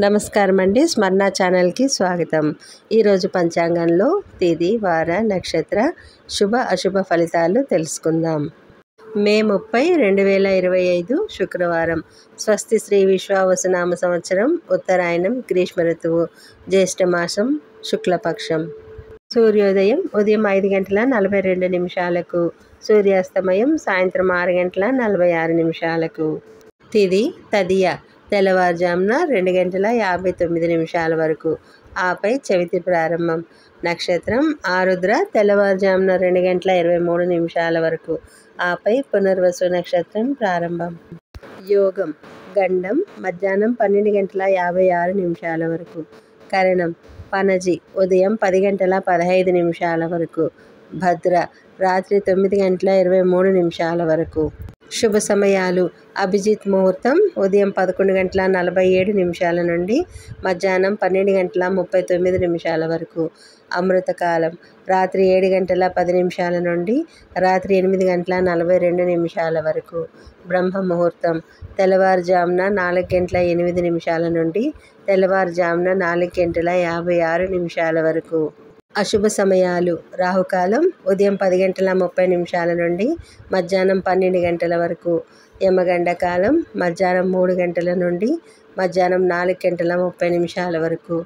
నమస్కారం అండి. స్మరణ ఛానల్కి స్వాగతం. ఈరోజు పంచాంగంలో తేదీ, వార, నక్షత్ర, శుభ అశుభ ఫలితాలు తెలుసుకుందాం. మే 30, 2025 శుక్రవారం. స్వస్తి శ్రీ విశ్వావసునామ సంవత్సరం, ఉత్తరాయణం, గ్రీష్మ ఋతువు, జ్యేష్ఠమాసం, శుక్లపక్షం. సూర్యోదయం ఉదయం 5:42 సూర్యాస్తమయం సాయంత్రం 6:46. తిథి తదియ తెల్లవారుజామున 2:59 వరకు, ఆపై చవితి ప్రారంభం. నక్షత్రం ఆరుద్ర తెల్లవారుజామున 2:23 వరకు, ఆపై పునర్వసు నక్షత్రం ప్రారంభం. యోగం గండం మధ్యాహ్నం 12:56 వరకు, కరణం పనజి ఉదయం 10:15 వరకు, భద్ర రాత్రి 9:23 వరకు. శుభ సమయాలు: అభిజిత్ ముహూర్తం ఉదయం 11:47 నుండి మధ్యాహ్నం 12:39 వరకు. అమృతకాలం రాత్రి 7:10 నుండి రాత్రి 8:42 వరకు. బ్రహ్మ ముహూర్తం తెల్లవారుజామున 4:08 నుండి తెల్లవారుజామున 4:56 వరకు. అశుభ సమయాలు: రాహుకాలం ఉదయం 10:30 నుండి మధ్యాహ్నం 12 వరకు. యమగండ కాలం మధ్యాహ్నం 3 నుండి మధ్యాహ్నం 4:30 వరకు.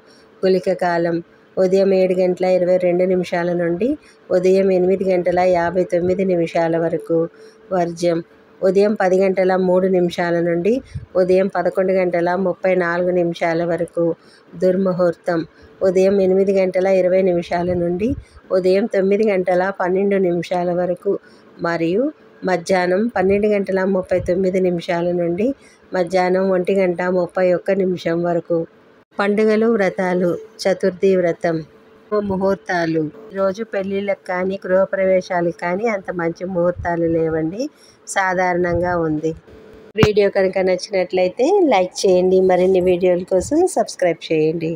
గుళిక కాలం ఉదయం 7:22 నుండి ఉదయం 8:59 వరకు. వర్జ్యం ఉదయం 10:03 నుండి ఉదయం 11:34 వరకు. దుర్ముహూర్తం ఉదయం 8:20 నుండి ఉదయం 9:12 వరకు మరియు మధ్యాహ్నం 12:39 నుండి మధ్యాహ్నం 1:31 వరకు. పండుగలు, వ్రతాలు: చతుర్థి వ్రతం. ముహూర్తాలు: ఈరోజు పెళ్ళిళ్ళకి కానీ గృహప్రవేశాలకు కానీ అంత మంచి ముహూర్తాలు లేవండి, సాధారణంగా ఉంది. వీడియో కనుక నచ్చినట్లయితే లైక్ చేయండి. మరిన్ని వీడియోల కోసం సబ్స్క్రైబ్ చేయండి.